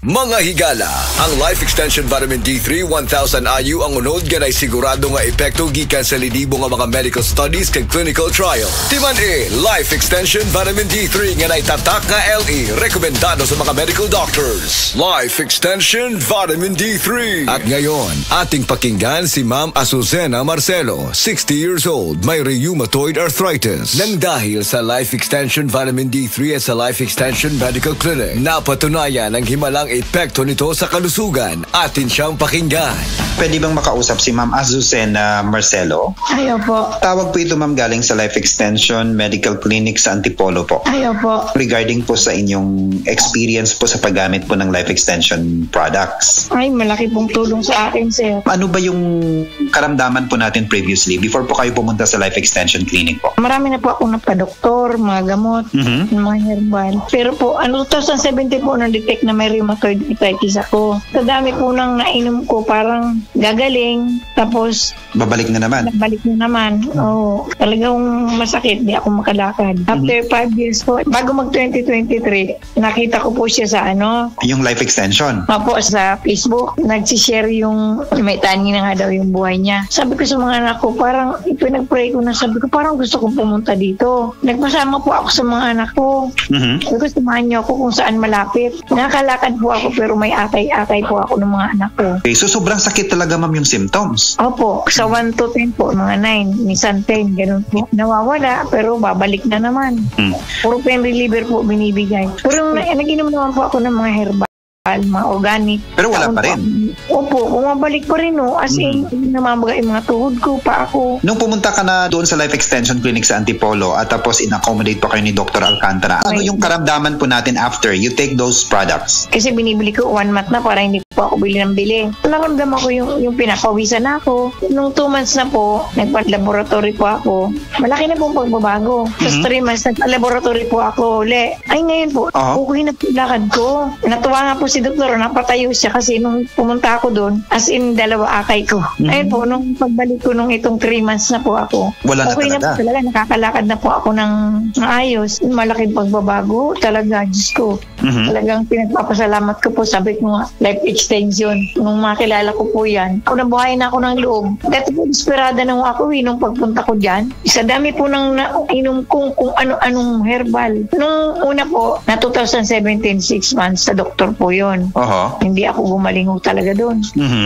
Mga higala, ang Life Extension Vitamin D3 1000 IU ang unod ganay sigurado nga epekto gikan sa lidibo nga mga medical studies kag clinical trial. Timan Life Extension Vitamin D3 nga tatak nga LE rekomendado sa mga medical doctors. Life Extension Vitamin D3. At ngayon, ating pakinggan si Ma'am Azucena Marcelo, 60 years old, may rheumatoid arthritis. Nang dahil sa Life Extension Vitamin D3 at sa Life Extension Medical Clinic, napatunayan ang himalang epekto nito sa kalusugan. Atin siyang pakinggan. Pwede bang makausap si Ma'am Azucena Marcelo? Ayaw po. Tawag po ito ma'am galing sa Life Extension Medical Clinic sa Antipolo po. Ayaw po. Regarding po sa inyong experience po sa paggamit po ng Life Extension products. Ay, malaki pong tulong sa akin, sir. Ano ba yung karamdaman po natin previously before po kayo pumunta sa Life Extension Clinic po? Marami na po ako napadoktor, mga gamot, mga herbal. Pero po, 2017 po na-detect na may rheumatoid arthritis ako. Sa dami po nang nainom ko, parang gagaling. Tapos, babalik na naman. Oo. Talagang masakit. Di ako makalakad. After 5 years po, bago mag-2023, nakita ko po siya sa yung Life Extension? Opo, sa Facebook. Nagsishare yung may tanin na nga daw yung buhay niya. Sabi ko sa mga anak ko, parang ipinag-pray ko na sabi ko, parang gusto kong pumunta dito. Nagpasama po ako sa mga anak ko. Sabi ko, samahan niyo ako kung saan malapit. Nakakalakad po ako pero may atay-atay po ako ng mga anak ko. Okay, so sobrang sakit talaga ma'am yung symptoms? Opo, sa 1 to 10 po, mga 9, minsan 10, ganun po. Nawawala pero babalik na naman. Puro pain reliever po binibigay. Pero nag-inom naman po ako ng mga herbal, mga organic. Pero wala pa rin? Opo, bumabalik pa rin as in, namamaga yung mga tuhod ko, pa ako. Nung pumunta ka na doon sa Life Extension Clinic sa Antipolo at tapos in-accommodate pa kayo ni Dr. Alcantara, ano yung karamdaman po natin after you take those products? Kasi binibili ko 1 month na para hindi po ako bili ng bili. Naramdaman ko yung pinapawisan na ako. Nung 2 months na po, nagpa-laboratory po ako. Malaki na pong pagbabago. Sa 3 months, nagpa-laboratory po ako uli. Ay ngayon po, okay na po lakad ko. Natuwa nga po si doktor, napatayo siya kasi nung pumunta ako doon, as in 2 akay ko. Ayun po, nung pagbalik ko nung itong 3 months na po ako, wala na okay talaga. Na po talaga, nakakalakad na po ako ng maayos. Malaking pagbabago talaga, Diyos ko. Talagang pinagpapasalamat ko po, sabi ko nga, Life Extension. Nung makilala ko po yan, ako nabuhay na ako ng loob. Dati po, desperada na ako nung pagpunta ko dyan. Sa dami po nang nainom kung ano-anong herbal. Nung una po, na 2017, 6 months, sa doktor po yun. Hindi ako gumaling talaga doon.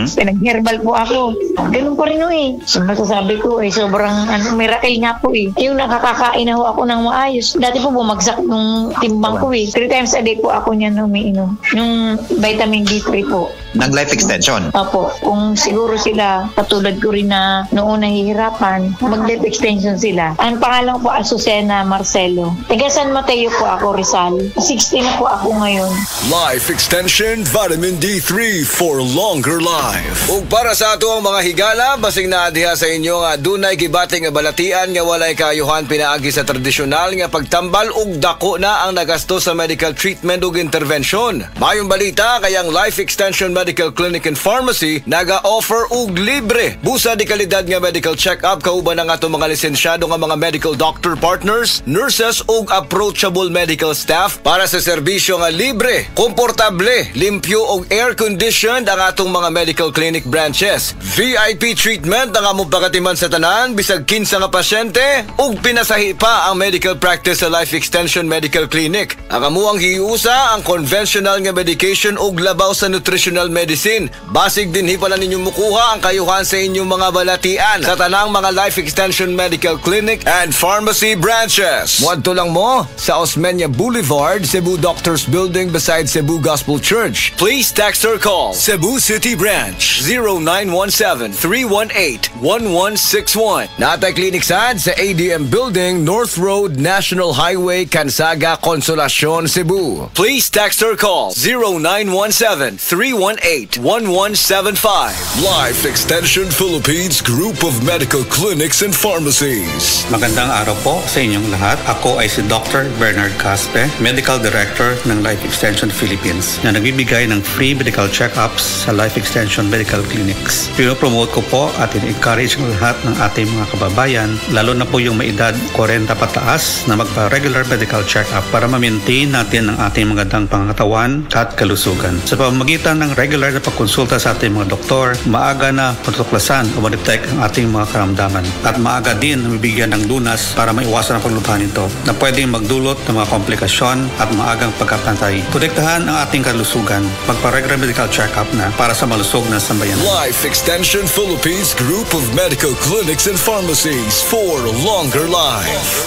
Pinag-herbal po ako. Ganun pa rin So, masasabi ko sobrang miracle nga po Yung nakakakain na ako ng maayos. Dati po bumagsak nung timbang ko 3 times a day po ako niyan umiinom. Yung vitamin D3 po. Ng Life Extension? Opo. Kung siguro sila, katulad ko rin na noon nahihirapan, mag-Life Extension sila. Ang pangalan po, Azucena Marcelo. Taga San Mateo po ako, Rizal. 60 na po ako ngayon. Life Extension Vitamin D3 for longer life. Ug para sa ato ang mga higala, basing naadiha sa inyo nga dunay gibating nga balatian nga walay kaayuhan pinaagi sa tradisyonal nga pagtambal ug dako na ang nagasto sa medical treatment ug intervention. Mayong balita kayang Life Extension Medical Clinic and Pharmacy naga-offer og libre busa di kalidad nga medical check-up kauban ang atong mga lisensyado nga mga medical doctor partners, nurses ug approachable medical staff para sa serbisyo nga libre, komportable, limpyo ug air-conditioned ang atong mga medical clinic branches. VIP treatment ang among pagatiman sa tanan bisag kinsa nga pasyente ug pinasahi pa ang medical practice sa Life Extension Medical Clinic. Ang amuang hiusa ang conventional nga medication ug labaw sa nutritional medicine. Basig dinhi pala ninyo mukuha ang kayuhan sa inyong mga balatian sa tanang mga Life Extension Medical Clinic and Pharmacy branches. Muadto lang mo sa Osmeña Boulevard, Cebu Doctors Building beside Cebu Gospel Church. Please text or call Cebu City Branch 0917-318-1161. Natay Clinic sad sa ADM Building, North Road, National Highway, Cansaga, Consolacion, Cebu. Please text or call 0917-318 0917-218-1175. Life Extension Philippines Group of Medical Clinics and Pharmacies. Magandang araw po sa inyong lahat. Ako ay si Dr. Bernard Caspe, Medical Director ng Life Extension Philippines, na nagbibigay ng free medical check-ups sa Life Extension Medical Clinics. Pinopromote ko po at in-encourage ang lahat ng ating mga kababayan, lalo na po yung may edad 40 pataas, na magpa-regular medical check-up para ma-maintain natin ang ating magandang pangangatawan at kalusugan. Sa pamamagitan ng regular na pagkonsulta sa ating mga doktor, maaga na matutuklasan o ma-detect ang ating mga karamdaman. At maaga din mabibigyan ng lunas para maiwasan ang paglubhan nito na pwedeng magdulot ng mga komplikasyon at maagang pagkapantay. Protektahan ang ating kalusugan. Magpa-regular medical check-up na para sa malusog na sambayan. Life Extension Philippines Group of Medical Clinics and Pharmacies for longer life.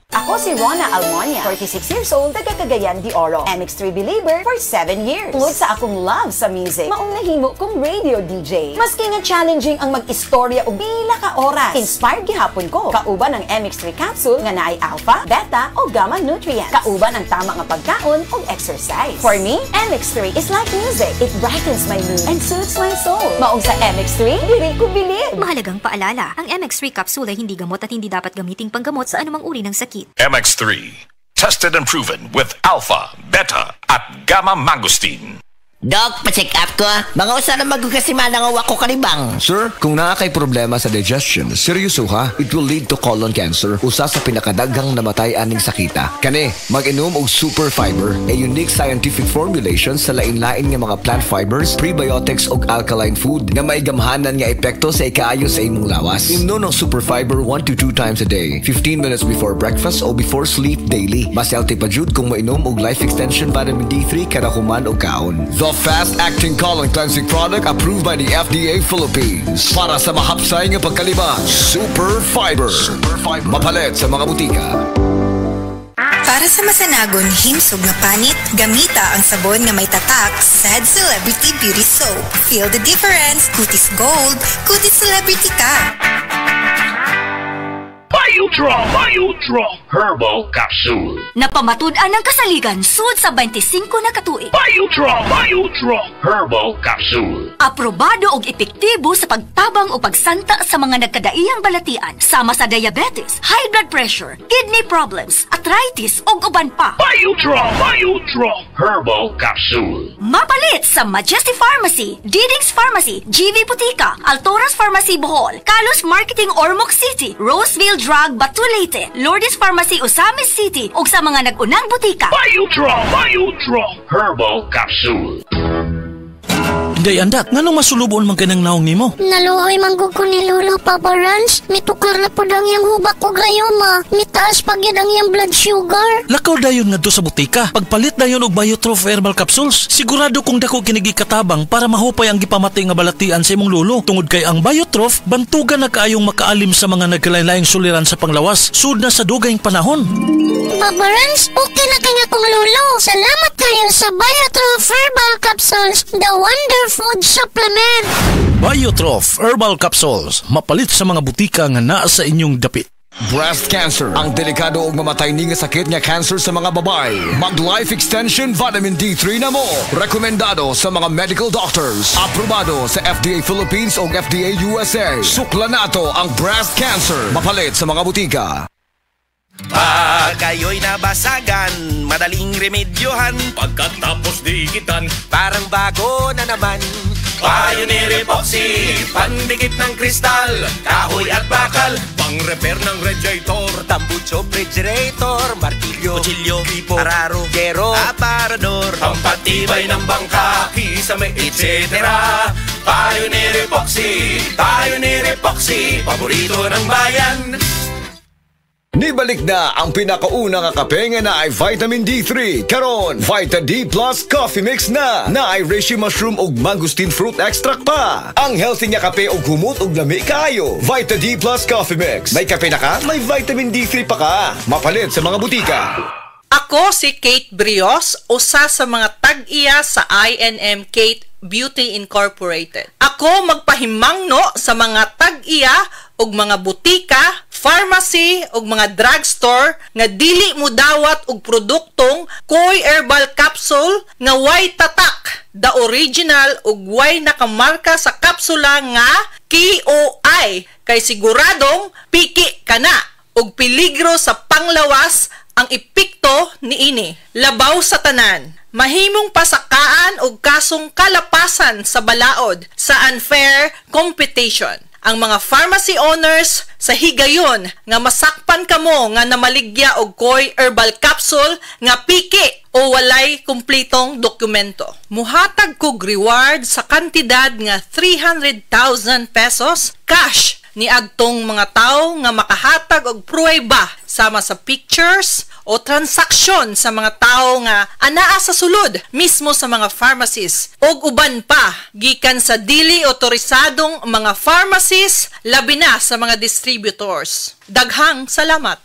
Ako si Rona Almonia, 46 years old, taga Cagayan de Oro. MX3 believer for 7 years. Tungod sa akong love sa music, maong nahimo kong radio DJ. Maski nga challenging ang mag-istorya o bila ka oras, inspired gihapon ko. Kauban ang MX3 capsule nga naay alpha, beta o gamma nutrients. Kauban ang tama nga pagkaon o exercise. For me, MX3 is like music. It brightens my mood and soothes my soul. Maong sa MX3, diri ko bilib. Mahalagang paalala, ang MX3 capsule ay hindi gamot at hindi dapat gamiting panggamot sa anumang uri ng sakit. MX3, tested and proven with alpha, beta, at gamma mangosteen. Doc, pa-check up ko. Mga usa na magkasimana nga wako kalibang. Sir, kung nakakay problema sa digestion, seryoso ha, it will lead to colon cancer, usa sa pinakadaghang namatay aning sakita. Kani, mag-inom og Super Fiber, a unique scientific formulation sa lain-lain nga mga plant fibers, prebiotics ug alkaline food nga may gamhanan nga epekto sa ikaayo sa imong lawas. Imnon ng Super Fiber 1 to 2 times a day, 15 minutes before breakfast o before sleep daily. Mas healthy pa jud kung mainom og Life Extension Vitamin D3 kada human og kaon. The fast-acting colon cleansing product approved by the FDA Philippines. Para sa mahapsay nga pagkalibang, Super Fiber. Mapalit sa mga butika. Para sa masanagon himsog na panit, gamita ang sabon nga may tatak Sad Celebrity Beauty Soap. Feel the difference. Kutis gold, kutis celebrity ka. Biodraw Herbal Capsule. Napamatud-an ang kasaligan sud sa 25 na katuig. Biodraw Herbal Capsule. Aprobado og epektibo sa pagtabang o pagsanta sa mga nagkadaiyang balatian sama sa diabetes, high blood pressure, kidney problems, arthritis ug uban pa. Biodraw Herbal Capsule. Mapalit sa Majesty Pharmacy, Diding's Pharmacy, GV Butika, Altoras Pharmacy Bohol, Kalos Marketing Ormoc City, Roseville Drug Batulete, Lourdes Pharmacy Osamis City ug sa mga nag-unang butika. Biodraw Herbal Capsule. Day andak, nganong masulubon man kanang naong nimo? Naluoy manggug ko ni Lolo, Papa Rans. Mitukar na po ang iyang hubak ko grayoma. Mitaas pag yan ang iyang blood sugar. Lakaw dayon nga do sa butika. Pagpalit dayon og Biotrof Herbal Capsules. Sigurado kung dako kinigi katabang para mahupay ang gipamatay nga balatian sa imong lolo. Tungod kay ang Biotrof, bantugan na kaayong makaalim sa mga nagkalain-laing suliran sa panglawas. Sud na sa dugayng panahon. Papa Rans, okay na kanya kong lolo. Salamat kayo sa Biotrof Herbal Capsules, the wonder food supplement. Biotrof Herbal Capsules, mapalit sa mga butika nga naa sa inyong dapit. Breast cancer, ang delikado ug mamatay ni nga sakit nga cancer sa mga babae. Mag Life Extension Vitamin D3 na mo. Rekomendado sa mga medical doctors. Aprobado sa FDA Philippines ug FDA USA. Sukla nato ang breast cancer. Mapalit sa mga butika. Pag kayo'y nabasagan, madaling remedyohan. Pagkatapos dikitan, Parang bago na naman. Pioneer Epoxy, pandikit ng kristal, kahoy at bakal, pang-repair ng radiator, Tambucho, refrigerator, martilyo, kutsilyo, gripo, araro, gero, aparador, pampatibay ng bangka, kisame, etc. Pioneer Epoxy, paborito ng bayan. Nibalik na ang pinakauna nga kape nga na ay Vitamin D3. Karon, Vita D Plus Coffee Mix na ay reishi mushroom ug mangosteen fruit extract pa. Ang healthy nga kape ug humot ug lami kaayo. Vita D Plus Coffee Mix. May kape na ka, may Vitamin D3 pa ka. Mapalit sa mga butika. Ako si Kate Brios, usa sa mga tag-iya sa INM Kate Beauty Incorporated. Ako magpahimangno sa mga tag-iya og mga butika, pharmacy ug mga drugstore nga dili mo dawat og produktong Koy Herbal Capsule nga way tatak, the original ug way nakamarka sa kapsula nga KOI kay siguradong piki kana ug peligro sa panglawas ang epekto niini. Labaw sa tanan, mahimong pasakaan og kasong kalapasan sa balaod sa unfair competition. Ang mga pharmacy owners sa higayon nga masakpan kamo nga namaligya og Koy Herbal Capsule nga piki o walay kumpletong dokumento. Muhatag kog reward sa kantidad nga 300,000 pesos cash ni agtong mga tao nga makahatag og pruweba sama sa pictures o transaksyon sa mga tao nga anaa sa sulod mismo sa mga pharmacies og uban pa gikan sa dili otorisadong mga pharmacies labi na sa mga distributors. Daghang salamat.